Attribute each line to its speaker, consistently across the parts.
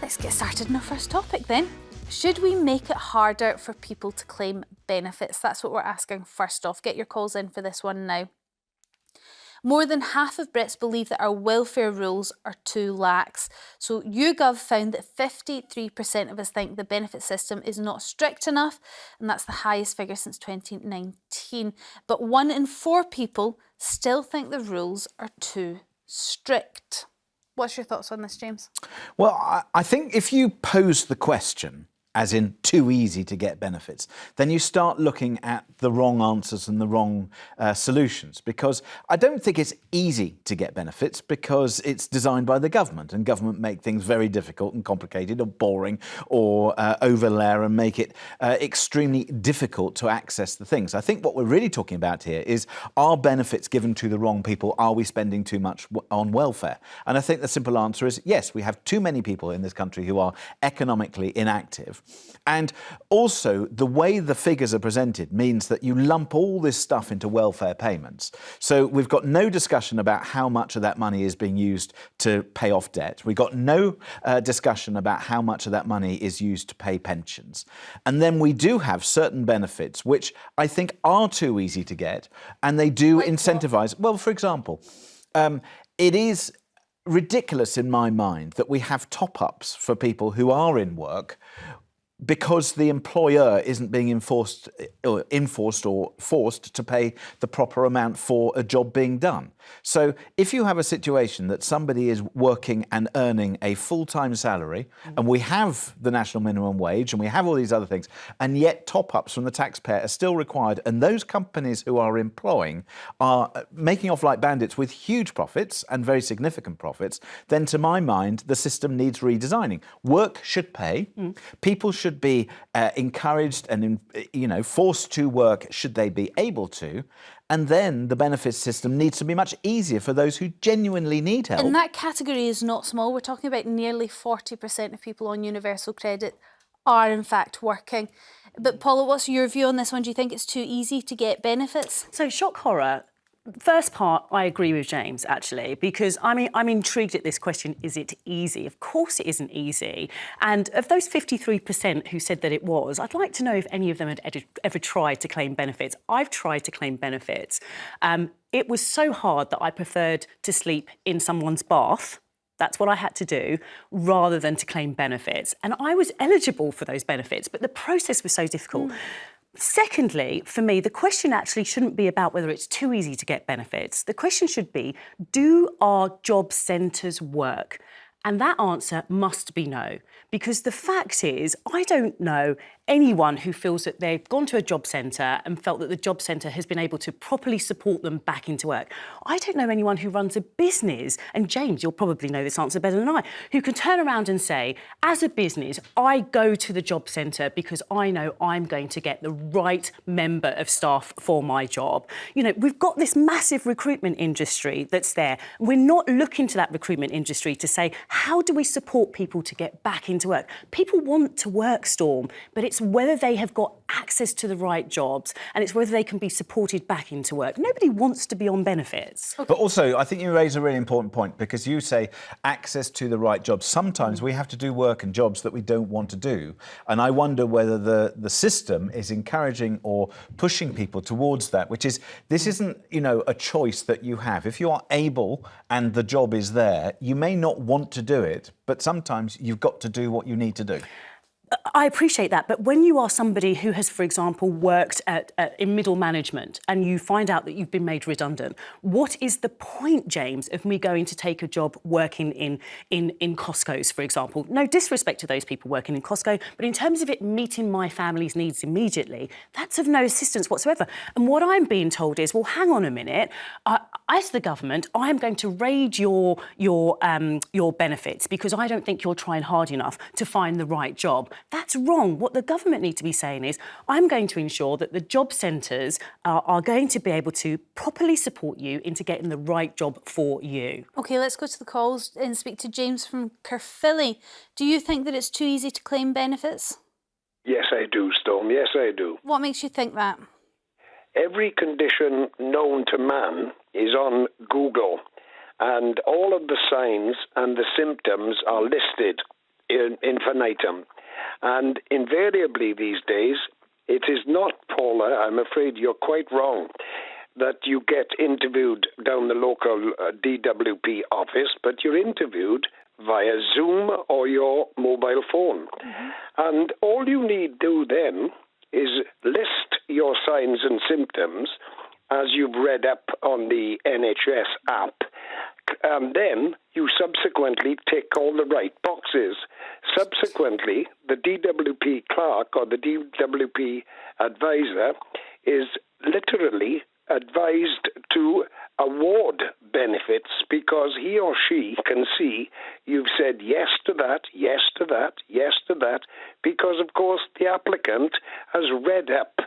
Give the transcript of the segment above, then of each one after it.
Speaker 1: Let's get started on our first topic then. Should we make it harder for people to claim benefits? That's what we're asking first off. Get your calls in for this one now. More than half of Brits believe that our welfare rules are too lax. So YouGov found that 53% of us think the benefit system is not strict enough, and that's the highest figure since 2019. But 1 in 4 people still think the rules are too strict. What's your thoughts on this, James?
Speaker 2: Well, I think if you pose the question, as in too easy to get benefits, then you start looking at the wrong answers and the wrong solutions. Because I don't think it's easy to get benefits because it's designed by the government, and government make things very difficult and complicated or boring or overlayer and make it extremely difficult to access the things. I think what we're really talking about here is, are benefits given to the wrong people? Are we spending too much on welfare? And I think the simple answer is yes, we have too many people in this country who are economically inactive. And also, the way the figures are presented means that you lump all this stuff into welfare payments. So we've got no discussion about how much of that money is being used to pay off debt. We've got no discussion about how much of that money is used to pay pensions. And then we do have certain benefits which I think are too easy to get, and they do incentivise. Well, for example, it is ridiculous in my mind that we have top-ups for people who are in work because the employer isn't being enforced or forced to pay the proper amount for a job being done. So if you have a situation that somebody is working and earning a full-time salary, and we have the national minimum wage and we have all these other things, and yet top-ups from the taxpayer are still required, and those companies who are employing are making off like bandits with huge profits and very significant profits, then to my mind, the system needs redesigning. Work should pay. People should be encouraged and forced to work should they be able to. And then the benefits system needs to be much easier for those who genuinely need help.
Speaker 1: And that category is not small. We're talking about nearly 40% of people on universal credit are in fact working. But Paula, what's your view on this one? Do you think it's too easy to get benefits?
Speaker 3: So shock horror. First part, I agree with James, actually, because I'm intrigued at this question, is it easy? Of course it isn't easy. And of those 53% who said that it was, I'd like to know if any of them had ever tried to claim benefits. I've tried to claim benefits. It was so hard that I preferred to sleep in someone's bath. That's what I had to do, rather than to claim benefits. And I was eligible for those benefits, but the process was so difficult. Secondly, for me, the question actually shouldn't be about whether it's too easy to get benefits. The question should be, do our job centres work? And that answer must be no, because the fact is, I don't know anyone who feels that they've gone to a job centre and felt that the job centre has been able to properly support them back into work. I don't know anyone who runs a business, and James, you'll probably know this answer better than I, who can turn around and say, as a business, I go to the job centre because I know I'm going to get the right member of staff for my job. You know, we've got this massive recruitment industry that's there. We're not looking to that recruitment industry to say, how do we support people to get back into work? People want to work, Storm, but it's whether they have got access to the right jobs, and it's whether they can be supported back into work. Nobody wants to be on benefits.
Speaker 2: But also, I think you raise a really important point, because you say access to the right jobs. Sometimes we have to do work and jobs that we don't want to do. And I wonder whether the system is encouraging or pushing people towards that, which is, this isn't, a choice that you have. If you are able and the job is there, you may not want to do it, but sometimes you've got to do what you need to do.
Speaker 3: I appreciate that, but when you are somebody who has, for example, worked in middle management and you find out that you've been made redundant, what is the point, James, of me going to take a job working in Costco's, for example? No disrespect to those people working in Costco, but in terms of it meeting my family's needs immediately, that's of no assistance whatsoever. And what I'm being told is, well, hang on a minute, as the government, I am going to raid your benefits because I don't think you're trying hard enough to find the right job. That's wrong. What the government need to be saying is, I'm going to ensure that the job centres are going to be able to properly support you into getting the right job for you.
Speaker 1: OK, let's go to the calls and speak to James from Caerphilly. Do you think that it's too easy to claim benefits?
Speaker 4: Yes, I do, Storm. Yes, I do.
Speaker 1: What makes you think that?
Speaker 4: Every condition known to man is on Google, and all of the signs and the symptoms are listed infinitum. And invariably these days, it is not, Paula, I'm afraid you're quite wrong, that you get interviewed down the local DWP office, but you're interviewed via Zoom or your mobile phone. Mm-hmm. And all you need do then is list your signs and symptoms as you've read up on the NHS app. Then you subsequently tick all the right boxes. Subsequently, the DWP clerk or the DWP advisor is literally advised to award benefits because he or she can see you've said yes to that, yes to that, yes to that, because, of course, the applicant has read up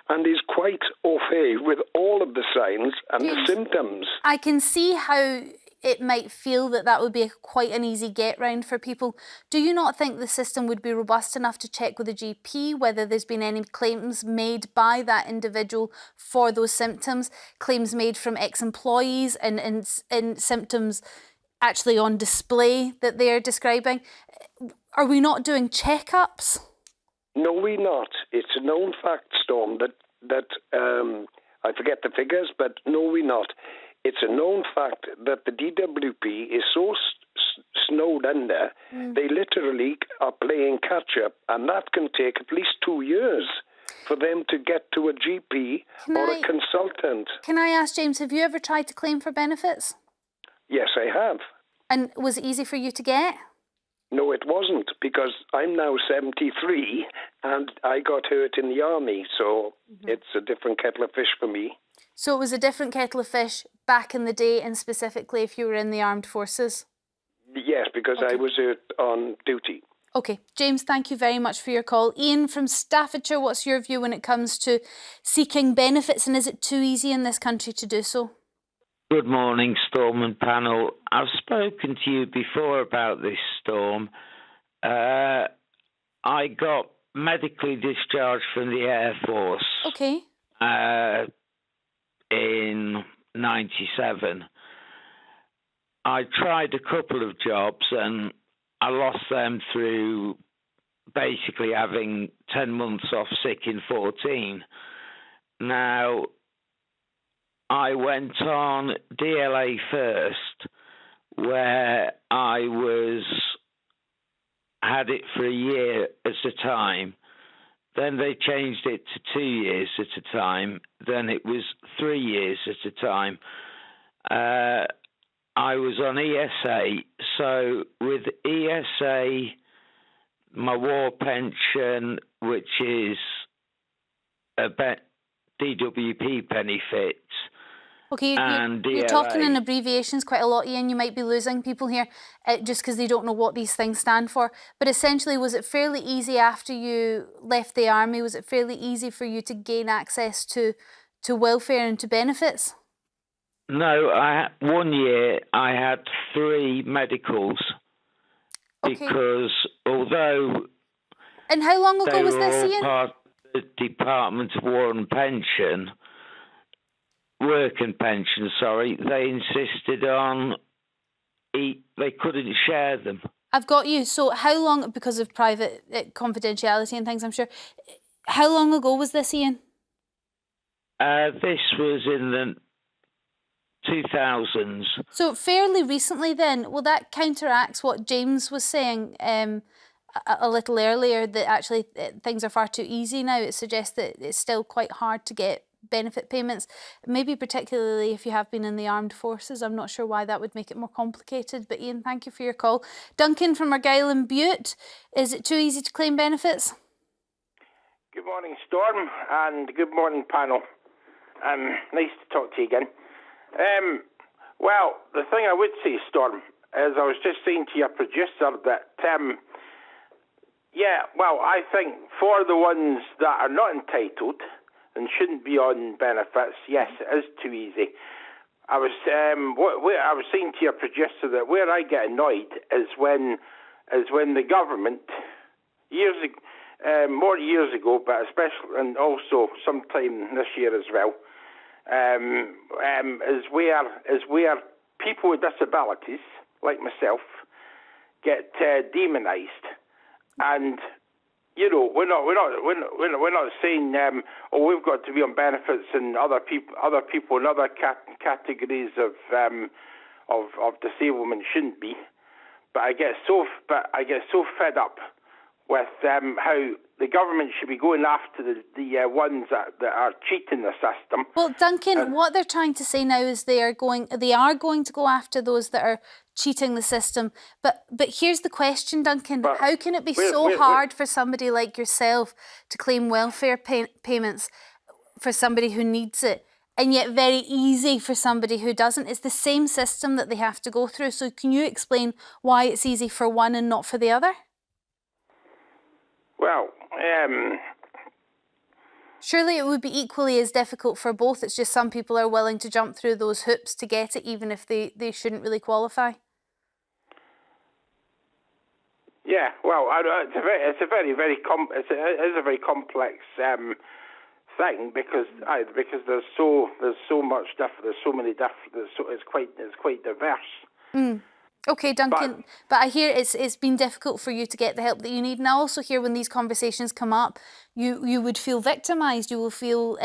Speaker 4: and is quite au fait with all of the signs and the symptoms.
Speaker 1: I can see how it might feel that would be quite an easy get round for people. Do you not think the system would be robust enough to check with a GP whether there's been any claims made by that individual for those symptoms, claims made from ex-employees and symptoms actually on display that they're describing? Are we not doing checkups?
Speaker 4: No, we're not. It's a known fact, Storm, that I forget the figures, but no, we're not. It's a known fact that the DWP is so snowed under, they literally are playing catch-up, and that can take at least 2 years for them to get to a GP a consultant.
Speaker 1: Can I ask, James, have you ever tried to claim for benefits?
Speaker 4: Yes, I have.
Speaker 1: And was it easy for you to get?
Speaker 4: No, it wasn't, because I'm now 73 and I got hurt in the army, so it's a different kettle of fish for me.
Speaker 1: So it was a different kettle of fish back in the day, and specifically if you were in the armed forces?
Speaker 4: Yes, because I was on duty.
Speaker 1: OK. James, thank you very much for your call. Ian from Staffordshire, what's your view when it comes to seeking benefits, and is it too easy in this country to do so?
Speaker 5: Good morning, Storm and panel. I've spoken to you before about this, Storm. I got medically discharged from the Air Force.
Speaker 1: OK.
Speaker 5: In 97. I tried a couple of jobs and I lost them through basically having 10 months off sick in 14. Now, I went on DLA first, where I had it for a year at a time. Then they changed it to 2 years at a time. Then it was 3 years at a time. I was on ESA. So with ESA, my war pension, which is a DWP benefit.
Speaker 1: OK, you're talking in abbreviations quite a lot, Ian. You might be losing people here just because they don't know what these things stand for. But essentially, was it fairly easy after you left the army? Was it fairly easy for you to gain access to welfare and to benefits?
Speaker 5: No, 1 year I had 3 medicals. Okay. Because although...
Speaker 1: And how long ago was this, Ian?
Speaker 5: Part of the Department of War and Pension... Work and pension, sorry, they insisted on they couldn't share them.
Speaker 1: I've got you. So how long, because of private confidentiality and things, I'm sure, how long ago was this, Ian?
Speaker 5: This was in the 2000s. So
Speaker 1: fairly recently then. Well, that counteracts what James was saying a little earlier, that actually things are far too easy now. It suggests that it's still quite hard to get benefit payments, maybe particularly if you have been in the armed forces. I'm not sure why that would make it more complicated, but Ian, thank you for your call. Duncan from Argyll and Bute, is it too easy to claim benefits?
Speaker 6: Good morning, Storm, and good morning, panel. Nice to talk to you again. Well, the thing I would say, Storm, is I was just saying to your producer that I think for the ones that are not entitled and shouldn't be on benefits, yes, it is too easy. I was saying to your producer that where I get annoyed is when the government more years ago, but especially and also sometime this year as well, is where people with disabilities like myself get demonised. And you know, we're not saying we've got to be on benefits and other people in other categories of disablement shouldn't be. But I get so fed up with how the government should be going after the ones that are cheating the system.
Speaker 1: Well, Duncan, what they're trying to say now is they are going to go after those that are cheating the system. But here's the question, Duncan: how can it be so hard for somebody like yourself to claim welfare payments for somebody who needs it, and yet very easy for somebody who doesn't? It's the same system that they have to go through. So can you explain why it's easy for one and not for the other?
Speaker 6: Well,
Speaker 1: surely it would be equally as difficult for both. It's just some people are willing to jump through those hoops to get it, even if they shouldn't really qualify.
Speaker 6: Yeah, well, it's a very complex thing because there's so much different. There's so many different. It's quite diverse.
Speaker 1: Okay, Duncan, but I hear it's been difficult for you to get the help that you need, and I also hear when these conversations come up, you would feel victimised. You will feel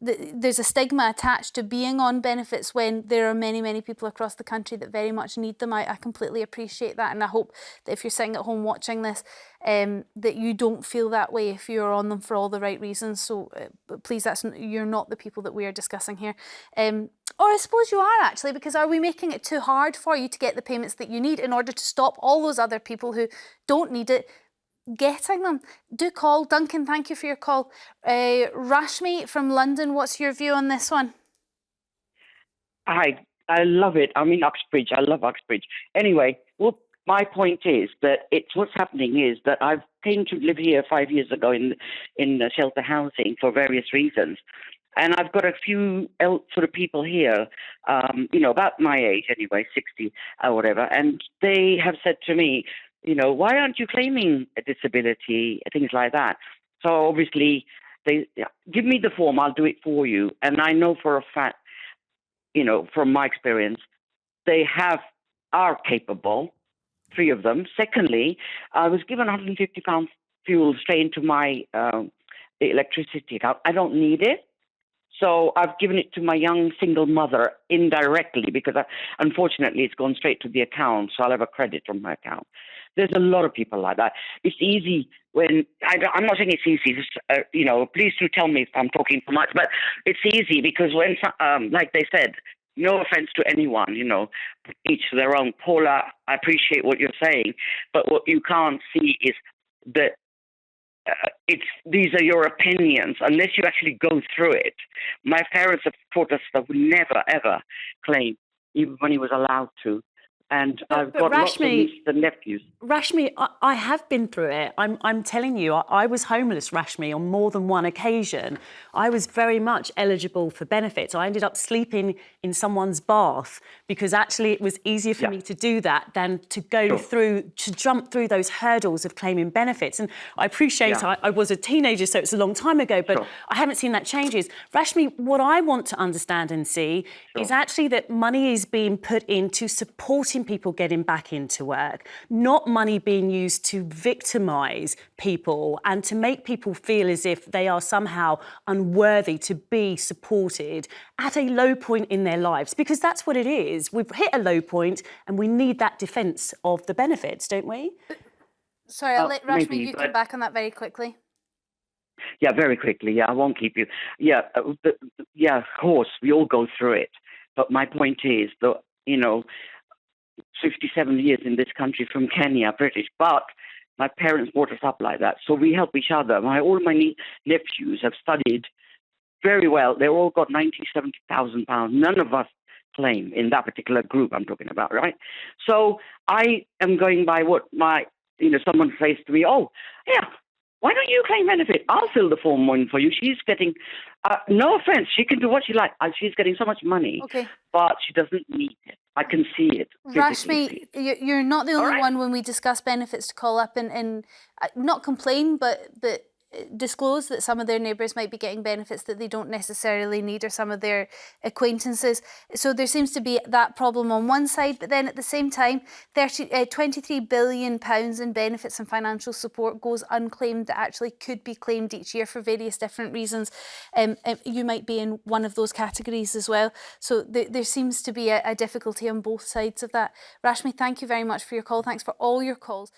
Speaker 1: there's a stigma attached to being on benefits when there are many people across the country that very much need them. I completely appreciate that, and I hope that if you're sitting at home watching this, that you don't feel that way if you're on them for all the right reasons. So please, you're not the people that we are discussing here. Or I suppose you are actually, because are we making it too hard for you to get the payments that you need in order to stop all those other people who don't need it getting them? Do call. Duncan, thank you for your call. Rashmi from London, what's your view on this one?
Speaker 7: Hi, I love it. I'm in Uxbridge. I love Uxbridge. Anyway, well, my point is that what's happening is that I came to live here 5 years ago in shelter housing for various reasons. And I've got a few sort of people here, about my age anyway, 60 or whatever, and they have said to me, why aren't you claiming a disability, things like that. So obviously, they give me the form, I'll do it for you. And I know for a fact, from my experience, they are capable, 3 of them. Secondly, I was given £150 fuel straight into my electricity account. I don't need it. So I've given it to my young single mother indirectly because unfortunately it's gone straight to the account, so I'll have a credit from my account. There's a lot of people like that. It's easy when, I'm not saying it's easy, just, please do tell me if I'm talking too much, but it's easy because when, like they said, no offense to anyone, each their own. Paula, I appreciate what you're saying, but what you can't see is that these are your opinions unless you actually go through it. My parents have taught us that we never ever claim, even when he was allowed to. And I've got lots of nieces and nephews.
Speaker 3: Rashmi, I have been through it. I'm telling you, I was homeless, Rashmi, on more than one occasion. I was very much eligible for benefits. I ended up sleeping in someone's bath because actually it was easier for me to do that than to go to jump through those hurdles of claiming benefits. And I appreciate I was a teenager, so it's a long time ago, but I haven't seen that changes. Rashmi, what I want to understand and see is actually that money is being put into supporting people getting back into work, not money being used to victimise people and to make people feel as if they are somehow unworthy to be supported at a low point in their lives, because that's what it is. We've hit a low point and we need that defence of the benefits, don't we?
Speaker 1: Sorry, I'll let Rashmi, come back on that very quickly.
Speaker 7: Yeah, very quickly. Yeah, I won't keep you. Yeah, of course, we all go through it. But my point is that, 57 years in this country from Kenya, British, but my parents brought us up like that. So we help each other. All my nephews have studied very well. They all got £70,000. None of us claim in that particular group I'm talking about, right? So I am going by what someone says to me, why don't you claim benefit? I'll fill the form in for you. She's getting, no offense, she can do what she likes. She's getting so much money, but she doesn't need it. I can see it.
Speaker 1: Rashmi, you're not the only one when we discuss benefits to call up and not complain, but disclose that some of their neighbours might be getting benefits that they don't necessarily need, or some of their acquaintances. So there seems to be that problem on one side, but then at the same time, £23 billion in benefits and financial support goes unclaimed that actually could be claimed each year for various different reasons. You might be in one of those categories as well. So there seems to be a difficulty on both sides of that. Rashmi, thank you very much for your call. Thanks for all your calls.